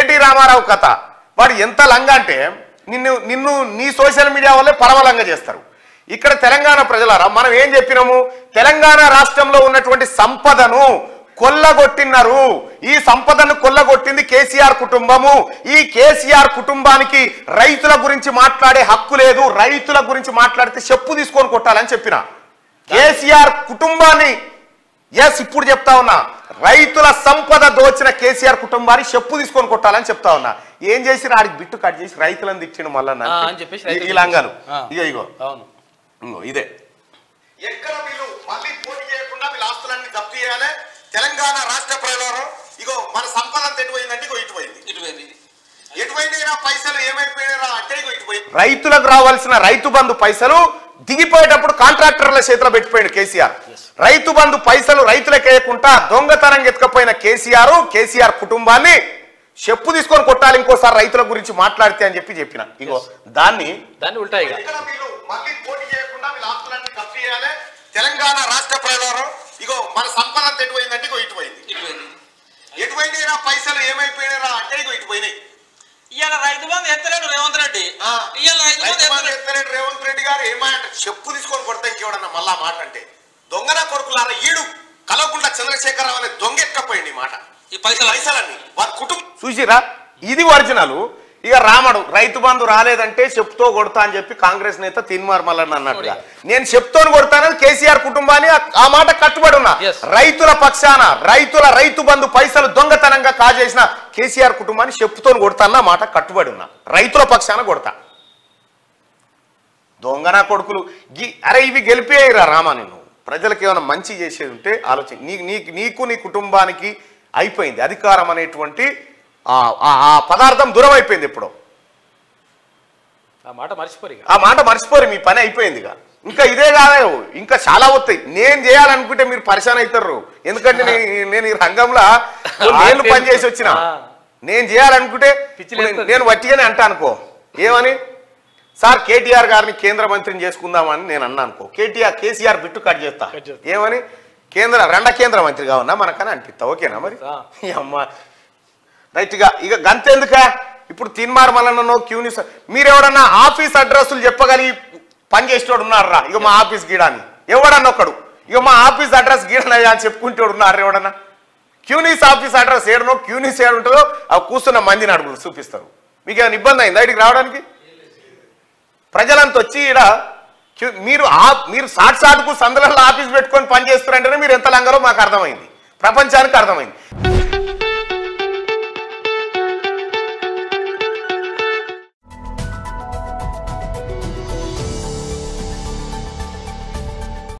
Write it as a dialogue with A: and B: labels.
A: KT Ramarao కథ వాడు ఎంత లంగా అంటే నిన్ను నీ సోషల్ మీడియా వల్లే పరమలంగా చేస్తారు. ఇక్కడ తెలంగాణ ప్రజలారా మనం ఏం చెప్పినాము, తెలంగాణ రాష్ట్రంలో ఉన్నటువంటి సంపదను కొల్లగొట్టినారు. ఈ సంపదను కొల్లగొట్టింది కేసీఆర్ కుటుంబము. ఈ కేసీఆర్ కుటుంబానికి రైతుల గురించి మాట్లాడే హక్కు లేదు. రైతుల గురించి మాట్లాడితే చెప్పు తీసుకొని కొట్టాలని చెప్పిన కేసీఆర్ కుటుంబాన్ని ఇప్పుడు చెప్తా ఉన్నా, రైతుల సంపద దోచిన కేసీఆర్ కుటుంబాన్ని చెప్పు తీసుకొని కొట్టాలని చెప్తా ఉన్నా. ఏం చేసి ఆడికి బిట్టు కట్ చేసి రైతులను తిట్టిండు మళ్ళా ఈ లంగాను. ఇగో ఇదే ఎక్కడ వీళ్ళు మళ్ళీ పోటీ చేయకుండా వీళ్ళ ఆస్తులన్నీ జప్తు చేయాలి. తెలంగాణ రాష్ట్ర ప్రజలు ఇగో మన సంపద ఎటుపోయిందంటే ఇగో ఎటుపోయింది పైసలు ఏమైపోయినా అంటే ఇగో ఇటుపోయింది. రైతులకు రావాల్సిన రైతు బంధు పైసలు దిగిపోయేటప్పుడు కాంట్రాక్టర్ల చేతిలో పెట్టిపోయింది కేసీఆర్. రైతు బంధు పైసలు రైతులకు వేయకుండా దొంగతనంగా ఎత్తుకపోయిన కేసీఆర్ కుటుంబాన్ని చెప్పు తీసుకొని కొట్టాలి ఇంకోసారి రైతుల గురించి మాట్లాడితే అని చెప్పిన. ఇగో దాన్ని
B: ఉంటాయి
A: మళ్ళీ పోటీ చేయకుండా వీళ్ళ ఆస్తులన్నీ జప్తు చేయాలి. తెలంగాణ రాష్ట్ర ప్రజలు ఇగో మన సంపద ఎటుపోయిందంటే ఇగో ఎటుపోయింది పైసలు ఏమైపోయినా అంటే ఇగో ఇటుపోయినాయి.
C: ఇవాళ రైతు బంధు ఎత్తలేడు రేవంత్ రెడ్డి.
A: ఎత్తలేడు రేవంత్ రెడ్డి గారు ఏమంటే చెప్పు తీసుకొని కొడతా ఇంకేవడన్నా మళ్ళా మాట అంటే దొంగన కొడుకులారా ఈడు కలవకుండా చంద్రశేఖరరావు అనే దొంగ ఎక్కపోయింది మాట. ఈ పైసలన్నీ వారి కుటుంబం చూసిరా. ఇది ఒరిజినల్. ఇక రామడు రైతు బంధు రాలేదంటే చెప్తో కొడతా అని చెప్పి కాంగ్రెస్ నేత తీన్మార్ మల్లన్న అన్నట్టుగా నేను చెప్తోని కొడతానని కేసీఆర్ కుటుంబాన్ని ఆ మాట కట్టుబడి ఉన్నా. రైతుల పక్షాన రైతు బంధు పైసలు దొంగతనంగా కాజేసిన కేసీఆర్ కుటుంబాన్ని చెప్తోని కొడతానన్న మాట కట్టుబడి ఉన్నా. రైతుల పక్షాన కొడతా. దొంగన కొడుకులు అరే ఇవి గెలిపేయరా రామా. నేను ప్రజలకు ఏమైనా మంచి చేసేది ఉంటే ఆలోచన. నీకు నీ కుటుంబానికి అయిపోయింది అధికారం అనేటువంటి ఆ పదార్థం దూరం అయిపోయింది. ఎప్పుడో ఆ మాట మర్చిపోరు. మీ పని అయిపోయిందిగా. ఇంకా ఇదే కాదు, ఇంకా చాలా వస్తాయి. నేను చేయాలనుకుంటే మీరు పరిశాన్ అవుతారు. ఎందుకంటే నేను ఈ రంగంలో నేను పని చేసి వచ్చిన. నేను చేయాలనుకుంటే నేను వట్టిగానే అంటా అనుకో ఏమని, సార్ కేటీఆర్ గారిని కేంద్ర మంత్రిని చేసుకుందామని నేను అన్నా అనుకో, కేసీఆర్ బిట్టు కట్ చేస్తా ఏమని, కేంద్ర మంత్రి కావన్నా మనకని అనిపిస్తా. ఓకేనా మరి అమ్మ రైట్గా. ఇక గంతెందుక ఇప్పుడు తీన్మార్ మల్లన్నో క్యూనిస్ మీరెవడన్నా ఆఫీస్ అడ్రస్లు చెప్పగలిగి పని చేసేవాడు ఉన్నారా? ఇక మా ఆఫీస్ గీడాని ఎవడన్నా ఒకడు ఇక మా ఆఫీస్ అడ్రస్ గీడనయ్యా అని చెప్పుకుంటేవాడు ఉన్నారు ఎవడన్నా? క్యూనిస్ ఆఫీస్ అడ్రస్ ఏడనో క్యూనిస్ ఏడు ఉంటుందో అవి కూర్చున్న మందిని అడుగులు చూపిస్తారు. మీకు ఏమైనా ఇబ్బంది అయిందా ఇక్కడికి రావడానికి? ప్రజలంతా వచ్చి ఇక్కడ మీరు సాటుకు సందులలో ఆఫీస్ పెట్టుకొని పని చేస్తారంటేనే మీరు ఎంత లంగలో మాకు అర్థమైంది, ప్రపంచానికి అర్థమైంది.